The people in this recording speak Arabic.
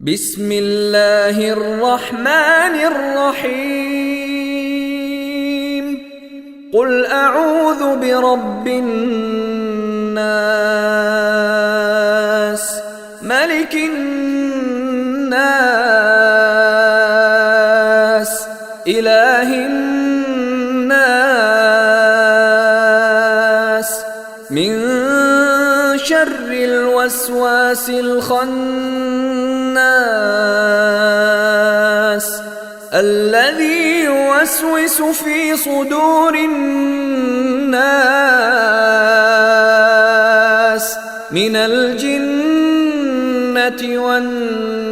بسم الله الرحمن الرحيم قل أعوذ برب الناس ملك الناس إله الناس من شر الوسواس الخناس الذي يوسوس في صدور الناس من الجنة والناس.